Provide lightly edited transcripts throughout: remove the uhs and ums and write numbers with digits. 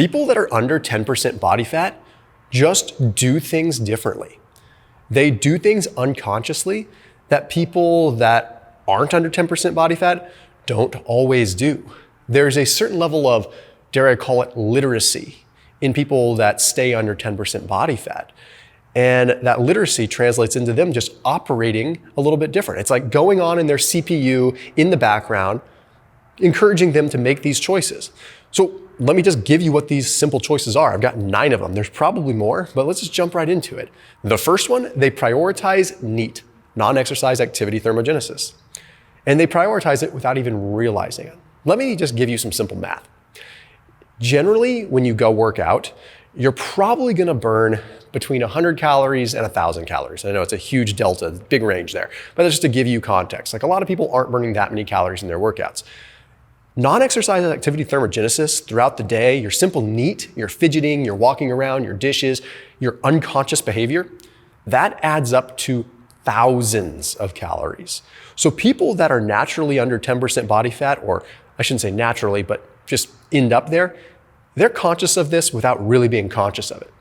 People that are under 10% body fat just do things differently. They do things unconsciously that people that aren't under 10% body fat don't always do. There's a certain level of, dare I call it, literacy in people that stay under 10% body fat. And that literacy translates into them just operating a little bit different. It's like going on in their CPU in the background, encouraging them to make these choices. So let me just give you what these simple choices are. I've got 9 of them. There's probably more, but let's just jump right into it. The first one, they prioritize NEAT, non-exercise activity thermogenesis. And they prioritize it without even realizing it. Let me just give you some simple math. Generally, when you go work out, you're probably gonna burn between 100 calories and 1,000 calories. I know it's a huge delta, big range there, but that's just to give you context. Like a lot of people aren't burning that many calories in their workouts. Non-exercise activity thermogenesis throughout the day, your simple NEAT, your fidgeting, your walking around, your dishes, your unconscious behavior, that adds up to thousands of calories. So people that are naturally under 10% body fat, or I shouldn't say naturally, but just end up there, they're conscious of this without really being conscious of it.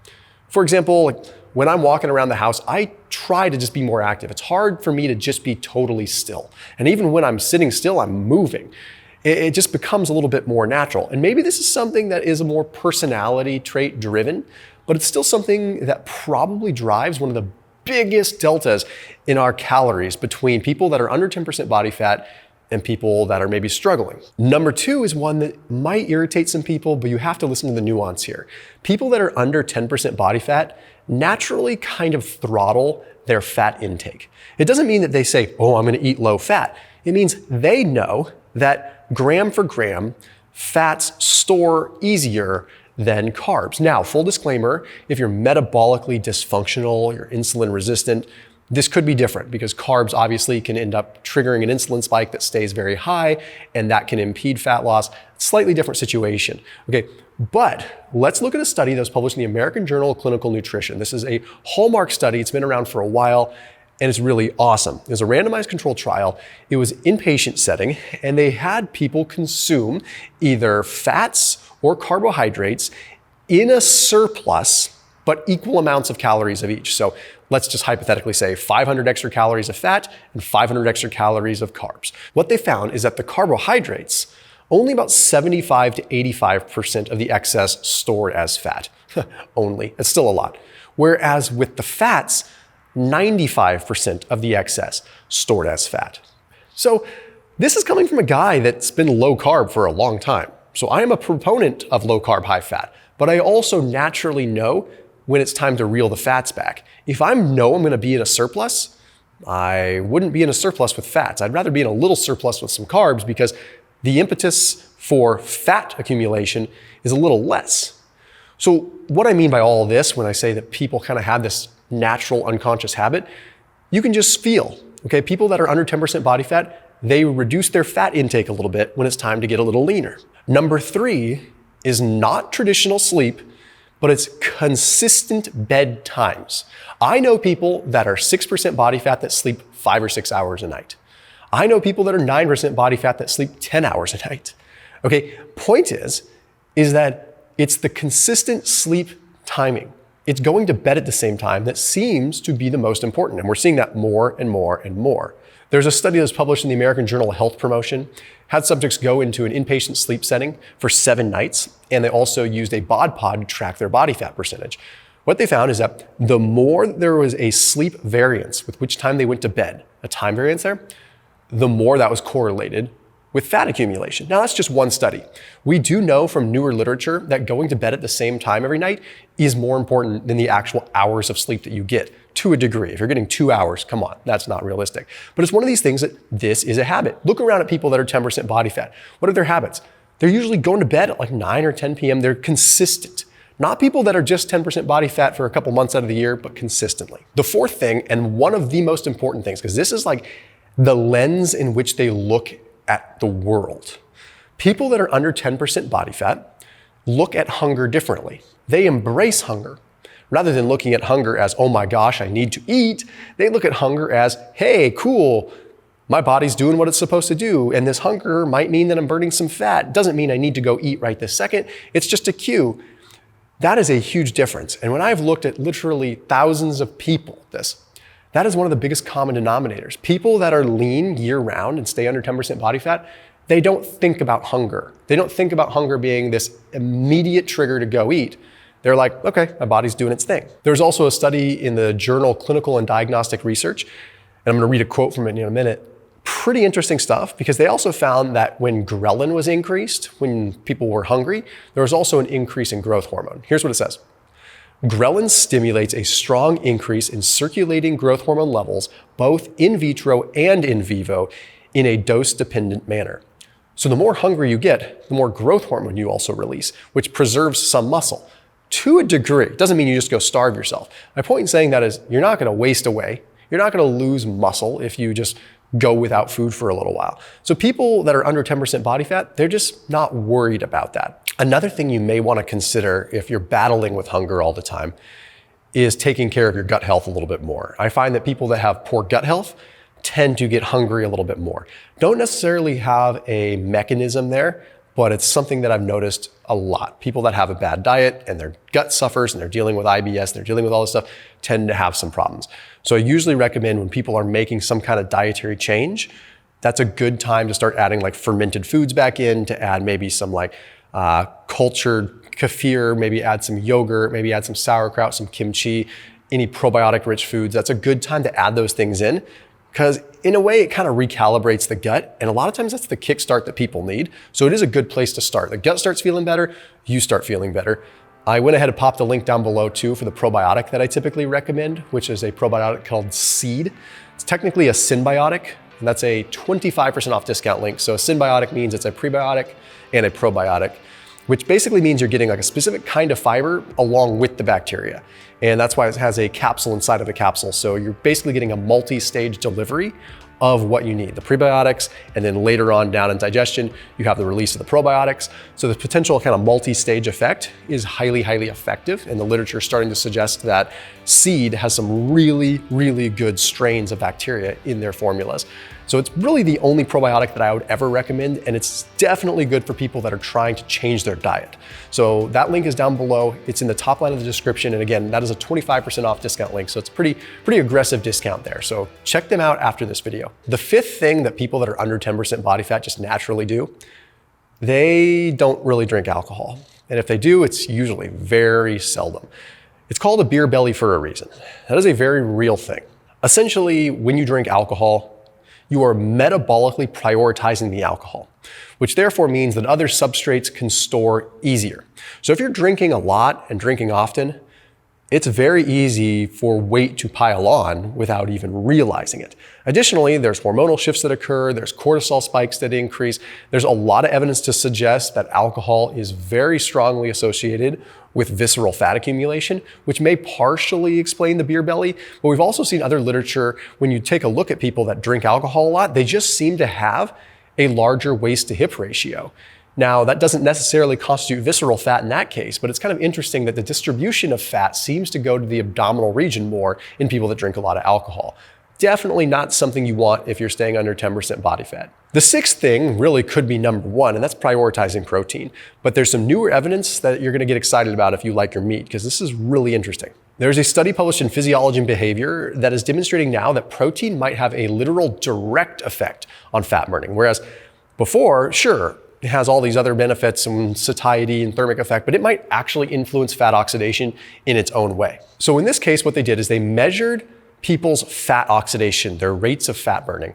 For example, like when I'm walking around the house, I try to just be more active. It's hard for me to just be totally still. And even when I'm sitting still, I'm moving. It just becomes a little bit more natural. And maybe this is something that is a more personality trait driven, but it's still something that probably drives one of the biggest deltas in our calories between people that are under 10% body fat and people that are maybe struggling. Number 2 is one that might irritate some people, but you have to listen to the nuance here. People that are under 10% body fat naturally kind of throttle their fat intake. It doesn't mean that they say, oh, I'm gonna eat low fat. It means they know that gram for gram, fats store easier than carbs. Now, full disclaimer, if you're metabolically dysfunctional, you're insulin resistant, this could be different because carbs obviously can end up triggering an insulin spike that stays very high and that can impede fat loss. Slightly different situation. Okay, but let's look at a study that was published in the American Journal of Clinical Nutrition. This is a hallmark study. It's been around for a while and it's really awesome. It was a randomized controlled trial. It was inpatient setting and they had people consume either fats or carbohydrates in a surplus but equal amounts of calories of each. So let's just hypothetically say 500 extra calories of fat and 500 extra calories of carbs. What they found is that the carbohydrates, only about 75 to 85% of the excess stored as fat. Only, it's still a lot. Whereas with the fats, 95% of the excess stored as fat. So this is coming from a guy that's been low carb for a long time. So I am a proponent of low carb, high fat, but I also naturally know when it's time to reel the fats back. If I know I'm gonna be in a surplus, I wouldn't be in a surplus with fats. I'd rather be in a little surplus with some carbs because the impetus for fat accumulation is a little less. So what I mean by all of this when I say that people kind of have this natural unconscious habit, you can just feel, okay? People that are under 10% body fat, they reduce their fat intake a little bit when it's time to get a little leaner. Number 3 is not traditional sleep, but it's consistent bedtimes. I know people that are 6% body fat that sleep 5 or 6 hours a night. I know people that are 9% body fat that sleep 10 hours a night. Okay, point is that it's the consistent sleep timing. It's going to bed at the same time that seems to be the most important. And we're seeing that more and more and more. There's a study that was published in the American Journal of Health Promotion, had subjects go into an inpatient sleep setting for 7 nights, and they also used a bod pod to track their body fat percentage. What they found is that the more there was a sleep variance with which time they went to bed, a time variance there, the more that was correlated with fat accumulation. Now that's just one study. We do know from newer literature that going to bed at the same time every night is more important than the actual hours of sleep that you get, to a degree. If you're getting 2 hours, come on, that's not realistic. But it's one of these things that this is a habit. Look around at people that are 10% body fat. What are their habits? They're usually going to bed at like 9 or 10 p.m. They're consistent. Not people that are just 10% body fat for a couple months out of the year, but consistently. The fourth thing, and one of the most important things, because this is like the lens in which they look at the world. People that are under 10% body fat look at hunger differently. They embrace hunger. Rather than looking at hunger as, oh my gosh, I need to eat, they look at hunger as, hey, cool, my body's doing what it's supposed to do, and this hunger might mean that I'm burning some fat. Doesn't mean I need to go eat right this second. It's just a cue. That is a huge difference. And when I've looked at literally thousands of people, that is one of the biggest common denominators. People that are lean year round and stay under 10% body fat, they don't think about hunger. They don't think about hunger being this immediate trigger to go eat. They're like, okay, my body's doing its thing. There's also a study in the journal Clinical and Diagnostic Research, and I'm gonna read a quote from it in a minute. Pretty interesting stuff, because they also found that when ghrelin was increased, when people were hungry, there was also an increase in growth hormone. Here's what it says. Ghrelin stimulates a strong increase in circulating growth hormone levels, both in vitro and in vivo, in a dose-dependent manner. So the more hungry you get, the more growth hormone you also release, which preserves some muscle. To a degree. It doesn't mean you just go starve yourself. My point in saying that is you're not gonna waste away. You're not gonna lose muscle if you just go without food for a little while. So people that are under 10% body fat, they're just not worried about that. Another thing you may wanna consider if you're battling with hunger all the time is taking care of your gut health a little bit more. I find that people that have poor gut health tend to get hungry a little bit more. Don't necessarily have a mechanism there, but it's something that I've noticed a lot. People that have a bad diet and their gut suffers and they're dealing with IBS and they're dealing with all this stuff tend to have some problems. So I usually recommend when people are making some kind of dietary change, that's a good time to start adding like fermented foods back in, to add maybe some like cultured kefir, maybe add some yogurt, maybe add some sauerkraut, some kimchi, any probiotic rich foods. That's a good time to add those things in, because in a way it kind of recalibrates the gut, and a lot of times that's the kickstart that people need. So it is a good place to start. The gut starts feeling better, you start feeling better. I went ahead and popped the link down below too for the probiotic that I typically recommend, which is a probiotic called Seed. It's technically a synbiotic, and that's a 25% off discount link. So a synbiotic means it's a prebiotic and a probiotic, which basically means you're getting like a specific kind of fiber along with the bacteria. And that's why it has a capsule inside of the capsule. So you're basically getting a multi-stage delivery of what you need, the prebiotics, and then later on down in digestion, you have the release of the probiotics. So the potential kind of multi-stage effect is highly, highly effective. And the literature is starting to suggest that Seed has some really, really good strains of bacteria in their formulas. So it's really the only probiotic that I would ever recommend, and it's definitely good for people that are trying to change their diet. So that link is down below. It's in the top line of the description. And again, that is a 25% off discount link. So it's pretty aggressive discount there. So check them out after this video. The fifth thing that people that are under 10% body fat just naturally do, they don't really drink alcohol. And if they do, it's usually very seldom. It's called a beer belly for a reason. That is a very real thing. Essentially, when you drink alcohol, you are metabolically prioritizing the alcohol, which therefore means that other substrates can store easier. So if you're drinking a lot and drinking often, it's very easy for weight to pile on without even realizing it. Additionally, there's hormonal shifts that occur, there's cortisol spikes that increase. There's a lot of evidence to suggest that alcohol is very strongly associated with visceral fat accumulation, which may partially explain the beer belly. But we've also seen other literature, when you take a look at people that drink alcohol a lot, they just seem to have a larger waist to hip ratio. Now, that doesn't necessarily constitute visceral fat in that case, but it's kind of interesting that the distribution of fat seems to go to the abdominal region more in people that drink a lot of alcohol. Definitely not something you want if you're staying under 10% body fat. The sixth thing really could be number one, and that's prioritizing protein. But there's some newer evidence that you're gonna get excited about if you like your meat, because this is really interesting. There's a study published in Physiology and Behavior that is demonstrating now that protein might have a literal direct effect on fat burning, whereas before, sure, it has all these other benefits and satiety and thermic effect, but it might actually influence fat oxidation in its own way. So in this case, what they did is they measured people's fat oxidation, their rates of fat burning.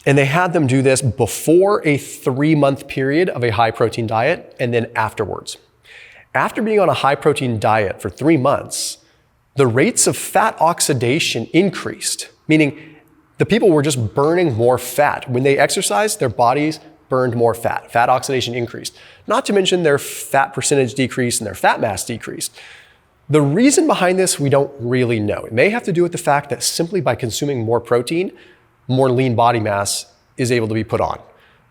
And they had them do this before a 3-month period of a high protein diet and then afterwards. After being on a high protein diet for 3 months, the rates of fat oxidation increased, meaning the people were just burning more fat. When they exercised, their bodies burned more fat. Fat oxidation increased. Not to mention their fat percentage decreased and their fat mass decreased. The reason behind this, we don't really know. It may have to do with the fact that simply by consuming more protein, more lean body mass is able to be put on.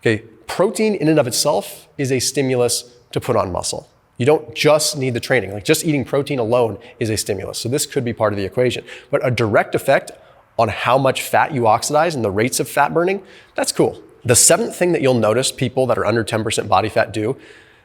Okay, protein in and of itself is a stimulus to put on muscle. You don't just need the training. Like just eating protein alone is a stimulus. So this could be part of the equation. But a direct effect on how much fat you oxidize and the rates of fat burning, that's cool. The seventh thing that you'll notice people that are under 10% body fat do,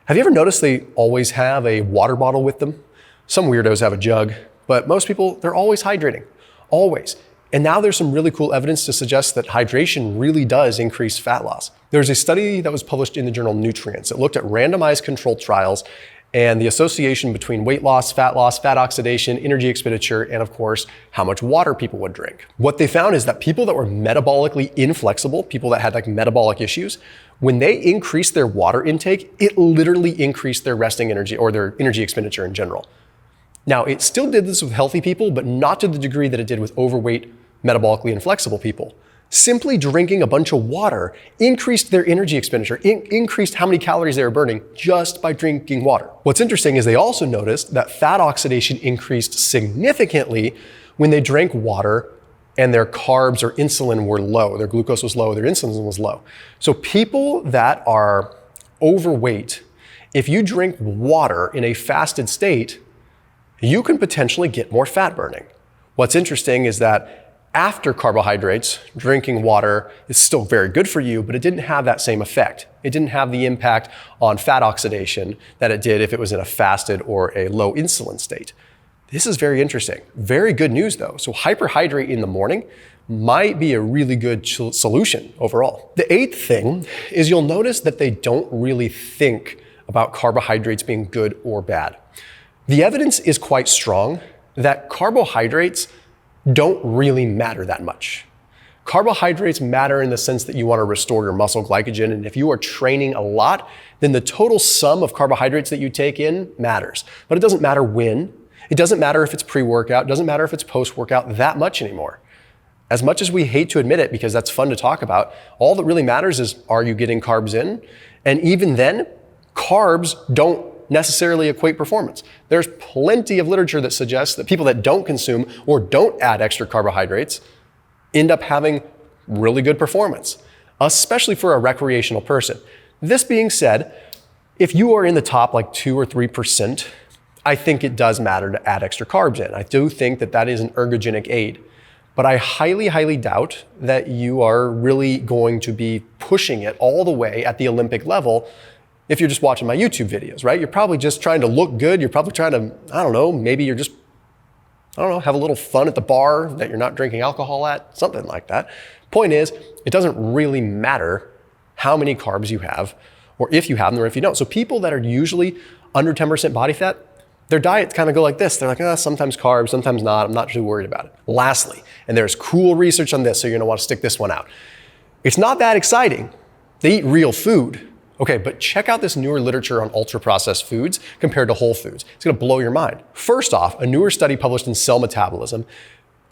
have you ever noticed they always have a water bottle with them? Some weirdos have a jug, but most people, they're always hydrating, always. And now there's some really cool evidence to suggest that hydration really does increase fat loss. There's a study that was published in the journal Nutrients. It looked at randomized controlled trials and the association between weight loss, fat oxidation, energy expenditure, and of course, how much water people would drink. What they found is that people that were metabolically inflexible, people that had like metabolic issues, when they increased their water intake, it literally increased their resting energy or their energy expenditure in general. Now, it still did this with healthy people, but not to the degree that it did with overweight, metabolically inflexible people. Simply drinking a bunch of water increased their energy expenditure, increased how many calories they were burning just by drinking water. What's interesting is they also noticed that fat oxidation increased significantly when they drank water and their carbs or insulin were low. Their glucose was low, their insulin was low. So people that are overweight, if you drink water in a fasted state, you can potentially get more fat burning. What's interesting is that after carbohydrates, drinking water is still very good for you, but it didn't have that same effect. It didn't have the impact on fat oxidation that it did if it was in a fasted or a low insulin state. This is very interesting. Very good news though. So hyperhydrate in the morning might be a really good solution overall. The eighth thing is you'll notice that they don't really think about carbohydrates being good or bad. The evidence is quite strong that carbohydrates don't really matter that much. Carbohydrates matter in the sense that you want to restore your muscle glycogen, and if you are training a lot, then the total sum of carbohydrates that you take in matters. But it doesn't matter when. It doesn't matter if it's pre-workout, it doesn't matter if it's post-workout that much anymore. As much as we hate to admit it because that's fun to talk about, all that really matters is, are you getting carbs in? And even then, carbs don't necessarily equate performance. There's plenty of literature that suggests that people that don't consume or don't add extra carbohydrates end up having really good performance, especially for a recreational person. This being said, if you are in the top like 2 or 3%, I think it does matter to add extra carbs in. I do think that that is an ergogenic aid, but I highly, highly doubt that you are really going to be pushing it all the way at the Olympic level if you're just watching my YouTube videos, right? You're probably just trying to look good. You're probably trying to, I don't know, maybe you're just, I don't know, have a little fun at the bar that you're not drinking alcohol at, something like that. Point is, it doesn't really matter how many carbs you have, or if you have them or if you don't. So people that are usually under 10% body fat, their diets kind of go like this. They're like, sometimes carbs, sometimes not. I'm not too worried about it. Lastly, and there's cool research on this, so you're gonna want to stick this one out. It's not that exciting. They eat real food. Okay, but check out this newer literature on ultra-processed foods compared to whole foods. It's gonna blow your mind. First off, a newer study published in Cell Metabolism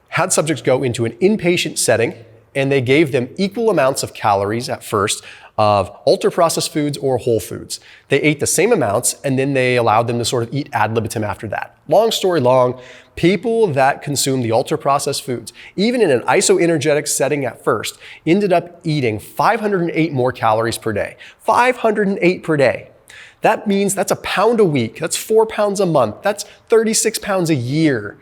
had subjects go into an inpatient setting and they gave them equal amounts of calories at first of ultra-processed foods or whole foods. They ate the same amounts and then they allowed them to sort of eat ad libitum after that. Long story long, people that consume the ultra-processed foods, even in an isoenergetic setting at first, ended up eating 508 more calories per day. 508 per day. That means that's a pound a week. That's 4 pounds a month. That's 36 pounds a year.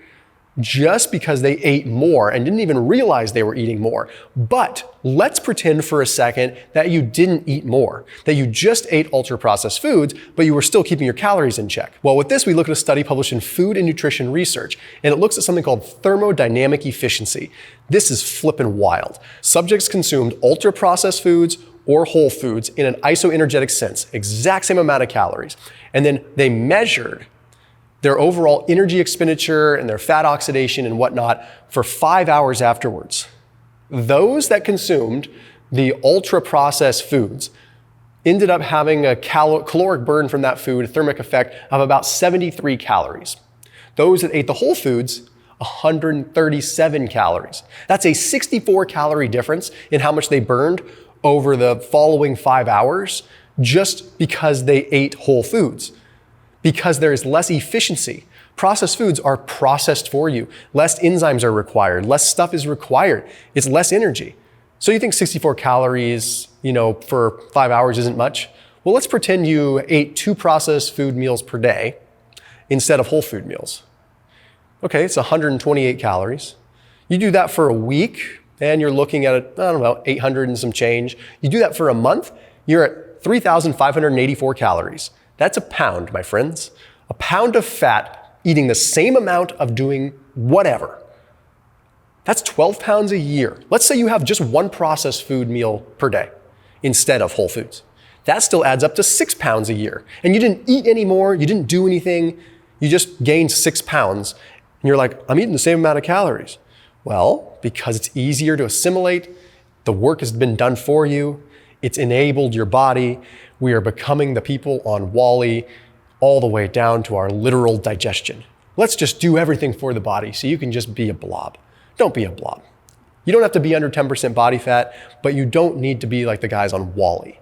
Just because they ate more and didn't even realize they were eating more. But let's pretend for a second that you didn't eat more, that you just ate ultra-processed foods, but you were still keeping your calories in check. Well, with this, we look at a study published in Food and Nutrition Research, and it looks at something called thermodynamic efficiency. This is flippin' wild. Subjects consumed ultra-processed foods or whole foods in an isoenergetic sense, exact same amount of calories. And then they measured their overall energy expenditure and their fat oxidation and whatnot for 5 hours afterwards. Those that consumed the ultra-processed foods ended up having a caloric burn from that food, a thermic effect of about 73 calories. Those that ate the whole foods, 137 calories. That's a 64 calorie difference in how much they burned over the following 5 hours just because they ate whole foods. Because there is less efficiency. Processed foods are processed for you. Less enzymes are required. Less stuff is required. It's less energy. So you think 64 calories, for 5 hours isn't much? Well, let's pretend you ate 2 processed food meals per day instead of whole food meals. Okay, it's 128 calories. You do that for a week, and you're looking at, I don't know, 800 and some change. You do that for a month, you're at 3,584 calories. That's a pound, my friends. A pound of fat eating the same amount of doing whatever. That's 12 pounds a year. Let's say you have just one processed food meal per day instead of whole foods. That still adds up to 6 pounds a year. And you didn't eat anymore, you didn't do anything, you just gained 6 pounds. And you're like, I'm eating the same amount of calories. Well, because it's easier to assimilate, the work has been done for you, it's enabled your body, we are becoming the people on WALL-E all the way down to our literal digestion. Let's just do everything for the body so you can just be a blob. Don't be a blob. You don't have to be under 10% body fat, but you don't need to be like the guys on WALL-E.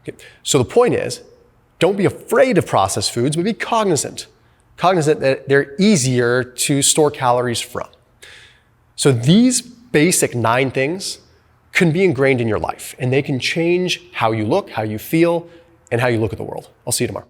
Okay. So the point is, don't be afraid of processed foods, but be cognizant that they're easier to store calories from. So these basic 9 things can be ingrained in your life, and they can change how you look, how you feel, and how you look at the world. I'll see you tomorrow.